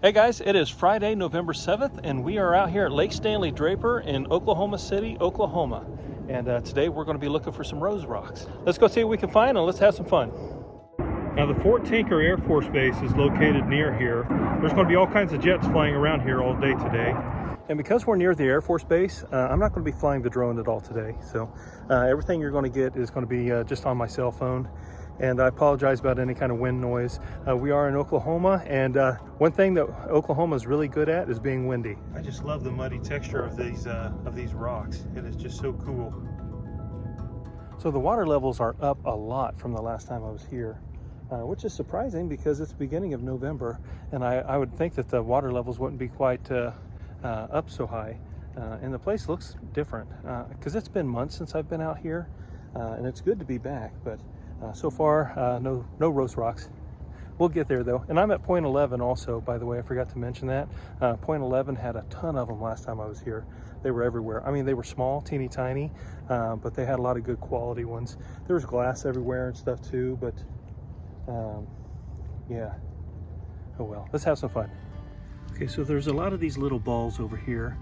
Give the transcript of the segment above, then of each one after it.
Hey guys, it is Friday, November 7th, and we are out here at Lake Stanley Draper in Oklahoma City, Oklahoma. And today we're going to be looking for some rose rocks. Let's go see what we can find and let's have some fun. Now the Fort Tinker Air Force Base is located near here. There's going to be all kinds of jets flying around here all day today. And because we're near the Air Force Base, I'm not going to be flying the drone at all today. So everything you're going to get is going to be just on my cell phone. And I apologize about any kind of wind noise. We are in Oklahoma, and one thing that Oklahoma is really good at is being windy. I just love the muddy texture of these rocks. It is just so cool. So the water levels are up a lot from the last time I was here, which is surprising because it's the beginning of November, and I would think that the water levels wouldn't be quite up so high. And the place looks different because it's been months since I've been out here, and it's good to be back, but so far, no rose rocks. We'll get there though. And I'm at point 11 also, by the way, I forgot to mention that. Point 11 had a ton of them last time I was here. They were everywhere. I mean, they were small, teeny tiny, but they had a lot of good quality ones. There was glass everywhere and stuff too, but yeah. Oh well, let's have some fun. Okay, so there's a lot of these little balls over here,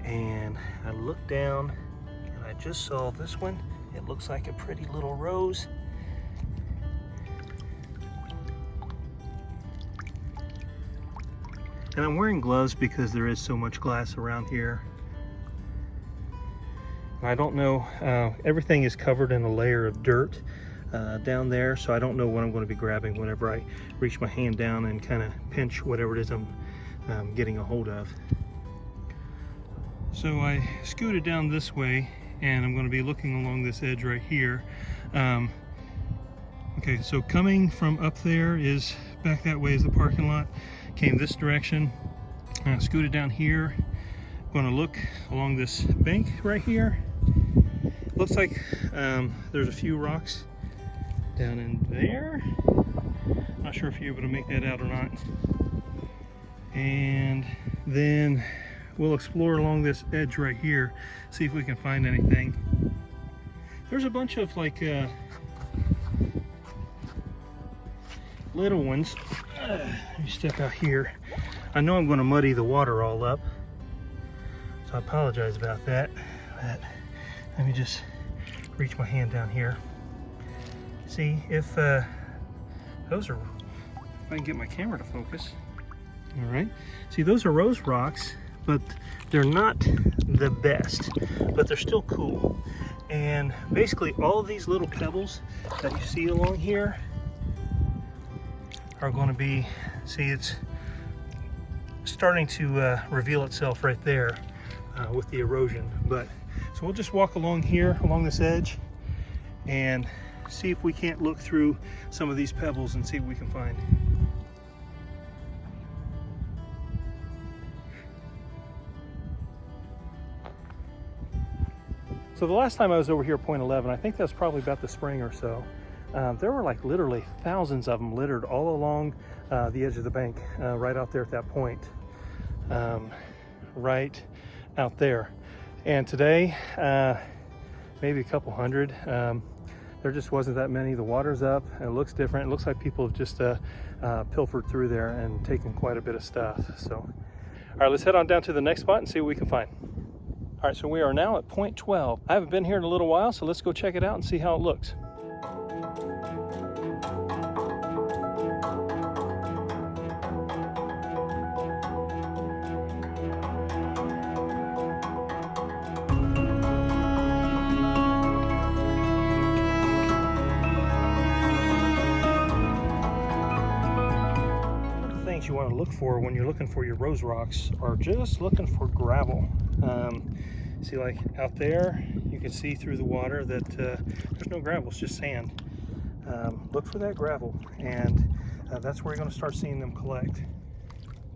and I looked down and I just saw this one. It looks like a pretty little rose. And I'm wearing gloves because there is so much glass around here. I don't know, everything is covered in a layer of dirt down there, so I don't know what I'm going to be grabbing whenever I reach my hand down and kind of pinch whatever it is I'm getting a hold of. So I scooted down this way, and I'm going to be looking along this edge right here. Okay, so coming from up there is back that way is the parking lot. Came this direction, scooted down here. Going to look along this bank right here. Looks like there's a few rocks down in there. Not sure if you're able to make that out or not. And then we'll explore along this edge right here, see if we can find anything. There's a bunch of like little ones. Let me step out here. I know I'm going to muddy the water all up, so I apologize about that. But let me just reach my hand down here. See if those are, if I can get my camera to focus. All right. See, those are rose rocks, but they're not the best, but they're still cool. And basically all of these little pebbles that you see along here are going to be, see, it's starting to reveal itself right there with the erosion. But so we'll just walk along here, along this edge, and see if we can't look through some of these pebbles and see what we can find. So the last time I was over here at point 11, I think that was probably about the spring or so. There were like literally thousands of them littered all along the edge of the bank, right out there at that point, right out there. And today, maybe a couple hundred. There just wasn't that many. The water's up and it looks different. It looks like people have just pilfered through there and taken quite a bit of stuff. So, all right, let's head on down to the next spot and see what we can find. All right, so we are now at point 12. I haven't been here in a little while, so let's go check it out and see how it looks. You want to look for when you're looking for your rose rocks are just looking for gravel. See, like out there you can see through the water that there's no gravel, it's just sand. Look for that gravel, and that's where you're going to start seeing them collect.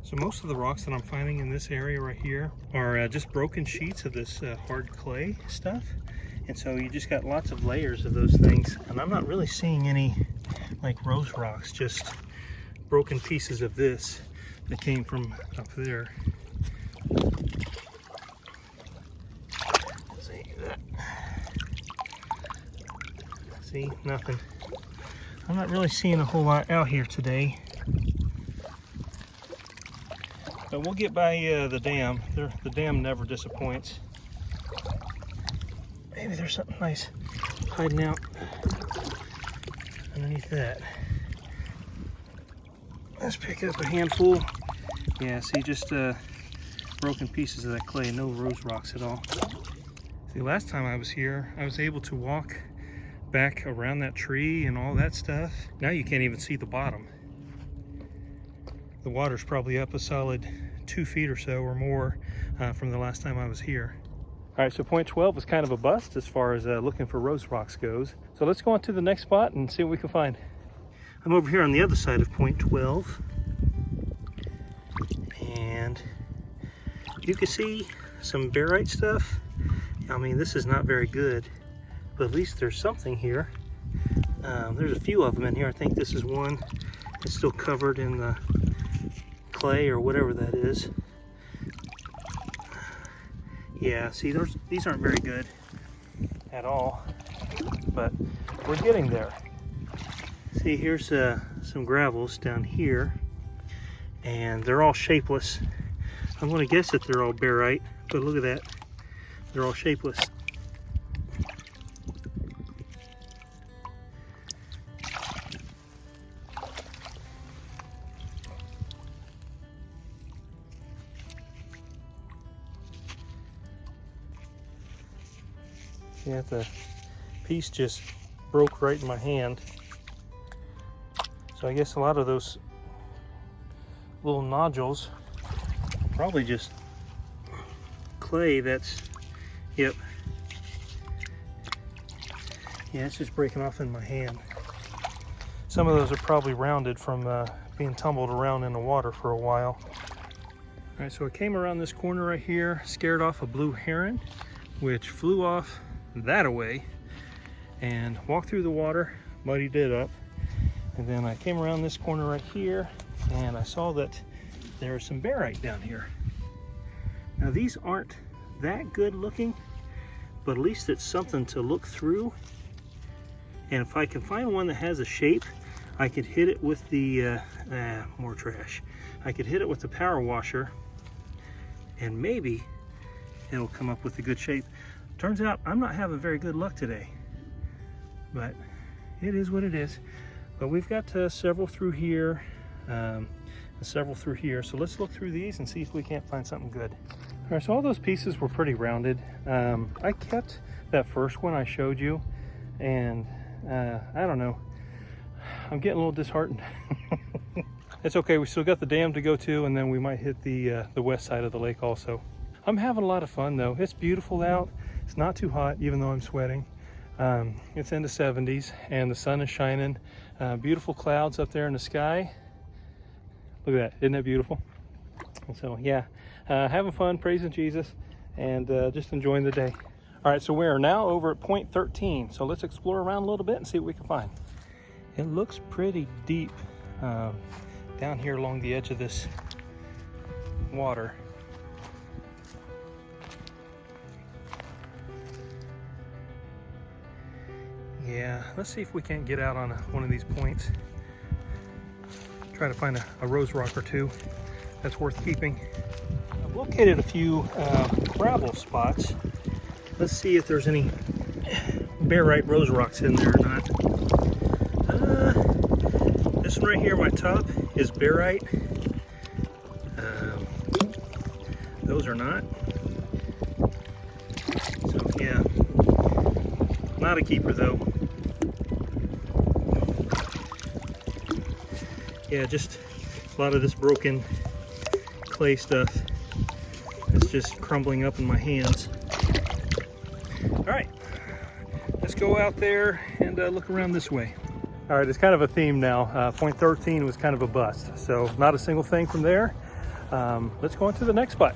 So most of the rocks that I'm finding in this area right here are just broken sheets of this hard clay stuff, and so you just got lots of layers of those things, and I'm not really seeing any like rose rocks, just broken pieces of this that came from up there. See that? See, nothing. I'm not really seeing a whole lot out here today. But we'll get by the dam. The dam never disappoints. Maybe there's something nice hiding out underneath that. Let's pick up a handful. Yeah, see, just broken pieces of that clay, no rose rocks at all. See, last time I was here, I was able to walk back around that tree and all that stuff. Now you can't even see the bottom. The water's probably up a solid 2 feet or so or more from the last time I was here. All right, so point 12 was kind of a bust as far as looking for rose rocks goes. So let's go on to the next spot and see what we can find. I'm over here on the other side of point 12. And you can see some barite stuff. I mean, this is not very good, but at least there's something here. There's a few of them in here. I think this is one. It's still covered in the clay or whatever that is. Yeah, see, these aren't very good at all, but we're getting there. See, here's some gravels down here, and they're all shapeless. I'm going to guess that they're all barite, but look at that. They're all shapeless. Yeah, the piece just broke right in my hand. So I guess a lot of those little nodules are probably just clay that's, yep. Yeah, it's just breaking off in my hand. Some of those are probably rounded from being tumbled around in the water for a while. All right, so I came around this corner right here, scared off a blue heron, which flew off that away and walked through the water, muddied it up. And then I came around this corner right here and I saw that there's some barite down here. Now these aren't that good looking, but at least it's something to look through. And if I can find one that has a shape, I could hit it with the, more trash. I could hit it with the power washer and maybe it'll come up with a good shape. Turns out I'm not having very good luck today, but it is what it is. But we've got several through here, and several through here. So let's look through these and see if we can't find something good. All right, so all those pieces were pretty rounded. I kept that first one I showed you, and I don't know, I'm getting a little disheartened. It's okay, we still got the dam to go to, and then we might hit the west side of the lake also. I'm having a lot of fun though. It's beautiful out. It's not too hot, even though I'm sweating. It's in the 70s and the sun is shining. Beautiful clouds up there in the sky. Look at that, isn't that beautiful? And so yeah, having fun, praising Jesus, and just enjoying the day. All right, so we are now over at point 13. So let's explore around a little bit and see what we can find. It looks pretty deep down here along the edge of this water. Yeah, let's see if we can't get out on one of these points. Try to find a rose rock or two that's worth keeping. I've located a few gravel spots. Let's see if there's any barite rose rocks in there or not. This one right here, my top, is barite. Those are not. So yeah, not a keeper though. Yeah, just a lot of this broken clay stuff that's just crumbling up in my hands. All right, let's go out there and look around this way. All right, it's kind of a theme now. Point 13 was kind of a bust, so not a single thing from there. Let's go on to the next spot.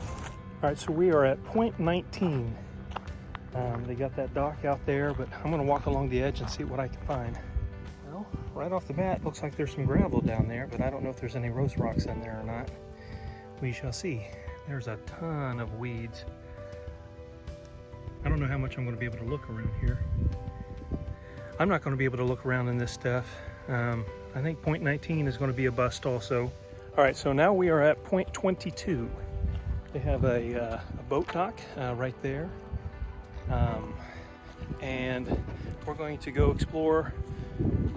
All right, so we are at point 19. They got that dock out there, but I'm gonna walk along the edge and see what I can find. Well, right off the bat, looks like there's some gravel down there, but I don't know if there's any rose rocks in there or not. We shall see. There's a ton of weeds. I don't know how much I'm going to be able to look around here. I'm not going to be able to look around in this stuff. I think point 19 is going to be a bust also. All right, so now we are at point 22. They have a boat dock right there. And we're going to go explore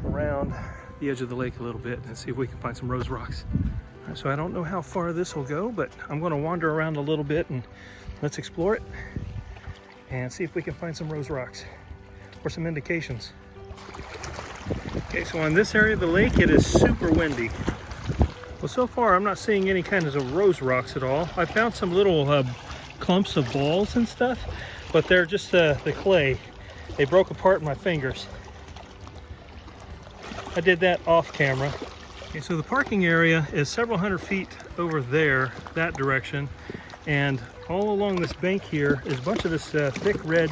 around the edge of the lake a little bit and see if we can find some rose rocks. All right, so I don't know how far this will go, but I'm going to wander around a little bit and let's explore it and see if we can find some rose rocks or some indications. Okay, so on this area of the lake, it is super windy. Well, so far I'm not seeing any kinds of rose rocks at all. I found some little clumps of balls and stuff, but they're just the clay. They broke apart in my fingers. I did that off camera. Okay, so the parking area is several hundred feet over there, that direction, and all along this bank here is a bunch of this thick red,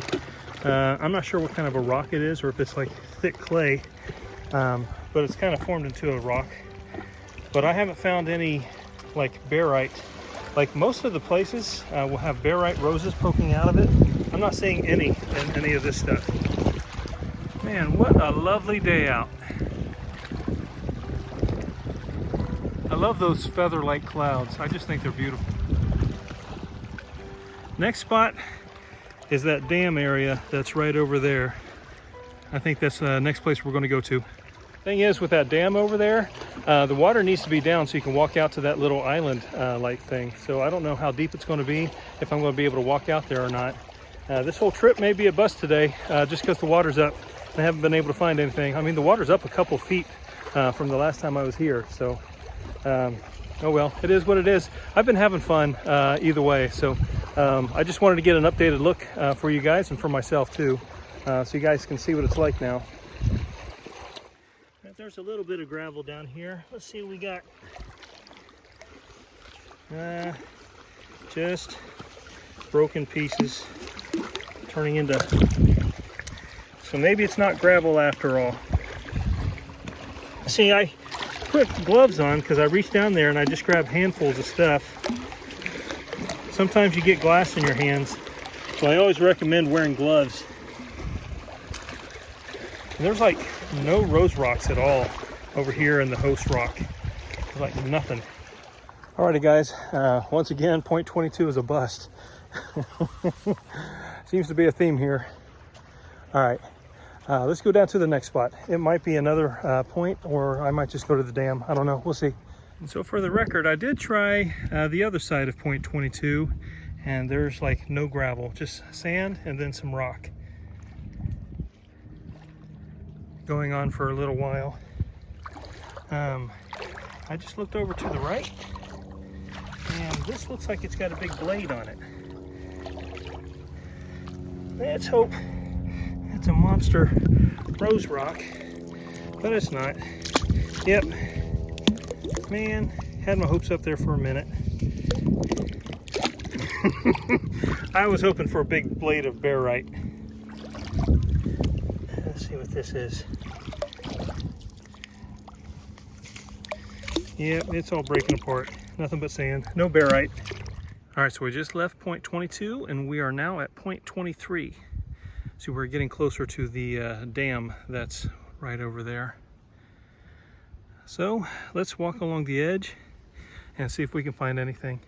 I'm not sure what kind of a rock it is or if it's like thick clay, but it's kind of formed into a rock. But I haven't found any like barite. Like most of the places will have barite roses poking out of it. I'm not seeing any in any of this stuff. Man, what a lovely day out. I love those feather-like clouds. I just think they're beautiful. Next spot is that dam area that's right over there. I think that's the next place we're going to go to. Thing is, with that dam over there, the water needs to be down so you can walk out to that little island like thing. So I don't know how deep it's going to be, if I'm going to be able to walk out there or not. This whole trip may be a bust today just because the water's up. I haven't been able to find anything. I mean, the water's up a couple feet from the last time I was here. So, oh well, it is what it is. I've been having fun either way. So I just wanted to get an updated look for you guys and for myself too. So you guys can see what it's like now. There's a little bit of gravel down here. Let's see what we got. Just broken pieces turning into, so maybe it's not gravel after all. See, I put gloves on because I reached down there and I just grabbed handfuls of stuff. Sometimes you get glass in your hands, so I always recommend wearing gloves. And there's like no rose rocks at all over here in the host rock. There's like nothing. Alrighty guys, once again, point 22 is a bust. Seems to be a theme here. All right, let's go down to the next spot. It might be another point, or I might just go to the dam. I don't know, we'll see. And so for the record, I did try the other side of point 22, and there's like no gravel, just sand and then some rock. Going on for a little while. I just looked over to the right, and this looks like it's got a big blade on it. Let's hope it's a monster rose rock, but it's not. Yep, man, had my hopes up there for a minute. I was hoping for a big blade of barite. Let's see what this is. Yep, it's all breaking apart. Nothing but sand, no barite. All right, so we just left point 22 and we are now at point 23. So we're getting closer to the dam that's right over there. So let's walk along the edge and see if we can find anything.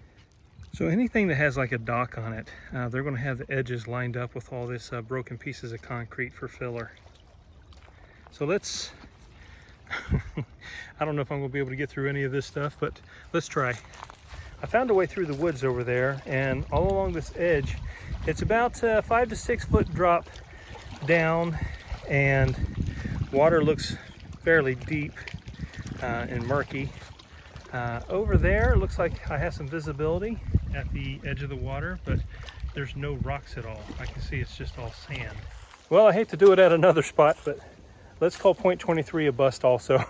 So anything that has like a dock on it, they're going to have the edges lined up with all this broken pieces of concrete for filler. So let's, I don't know if I'm going to be able to get through any of this stuff, but let's try. I found a way through the woods over there, and all along this edge, it's about 5 to 6 foot drop down, and water looks fairly deep and murky. Over there, it looks like I have some visibility at the edge of the water, but there's no rocks at all. I can see it's just all sand. Well, I hate to do it at another spot, but let's call point 23 a bust also.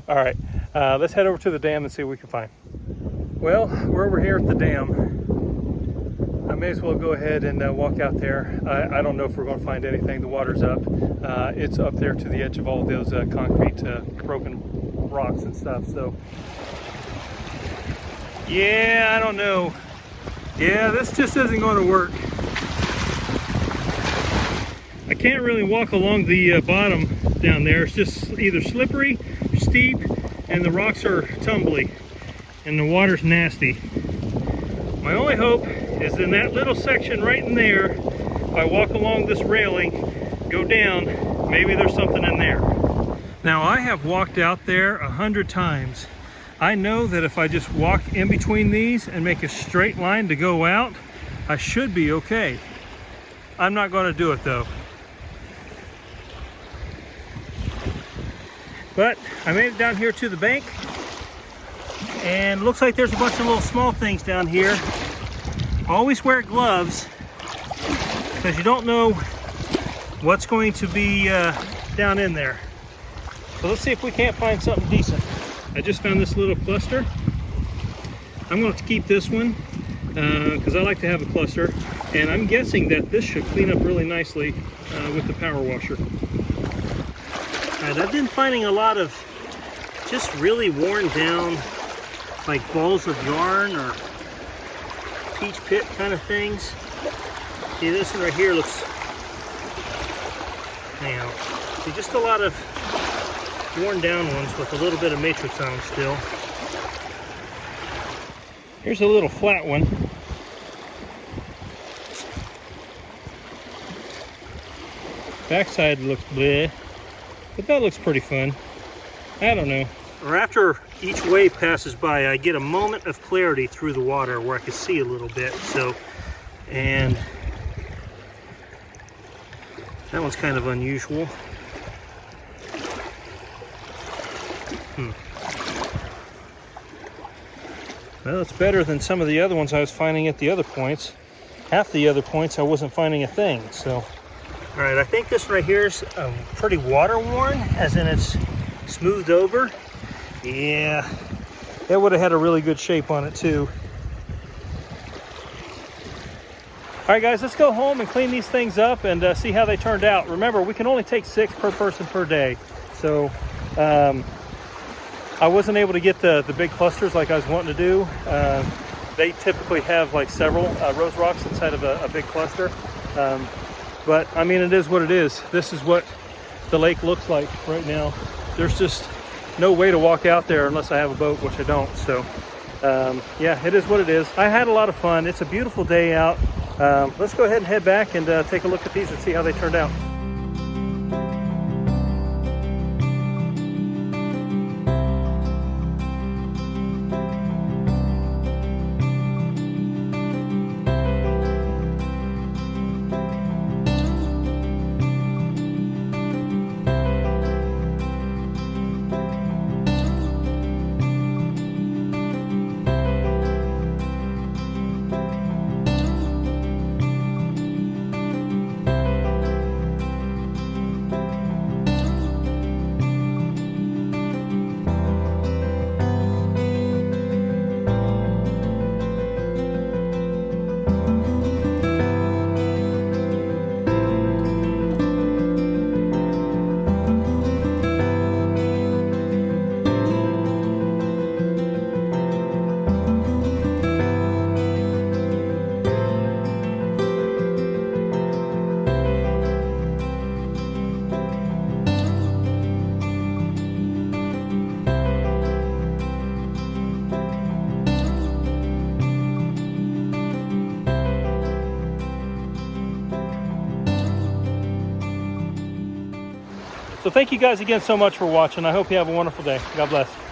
All right, let's head over to the dam and see what we can find. Well, we're over here at the dam. I may as well go ahead and walk out there. I don't know if we're going to find anything. The water's up. It's up there to the edge of all of those concrete broken rocks and stuff. So, yeah, I don't know. Yeah, this just isn't going to work. I can't really walk along the bottom down there. It's just either slippery, steep, and the rocks are tumbly and the water's nasty. My only hope is in that little section right in there, if I walk along this railing, go down, maybe there's something in there. Now I have walked out there 100 times. I know that if I just walk in between these and make a straight line to go out, I should be okay. I'm not going to do it though. But I made it down here to the bank, and looks like there's a bunch of little small things down here. Always wear gloves because you don't know what's going to be down in there. So let's see if we can't find something decent. I just found this little cluster. I'm going to keep this one because I like to have a cluster, and I'm guessing that this should clean up really nicely with the power washer. I've been finding a lot of just really worn down like balls of yarn or peach pit kind of things. See, this one right here looks, you know, see, just a lot of worn down ones with a little bit of matrix on them still. Here's a little flat one. Backside looks bleh, but that looks pretty fun. I don't know. Or after each wave passes by, I get a moment of clarity through the water where I can see a little bit. So, and that one's kind of unusual. Well, it's better than some of the other ones I was finding at the other points. Half the other points I wasn't finding a thing, so. All right, I think this right here is pretty water worn, as in it's smoothed over. Yeah, that would have had a really good shape on it too. All right, guys, let's go home and clean these things up and see how they turned out. Remember, we can only take 6 per person per day. So I wasn't able to get the big clusters like I was wanting to do. They typically have like several rose rocks inside of a big cluster. But I mean, it is what it is. This is what the lake looks like right now. There's just no way to walk out there unless I have a boat, which I don't. So yeah, it is what it is. I had a lot of fun. It's a beautiful day out. Let's go ahead and head back and take a look at these and see how they turned out. So thank you guys again so much for watching. I hope you have a wonderful day. God bless.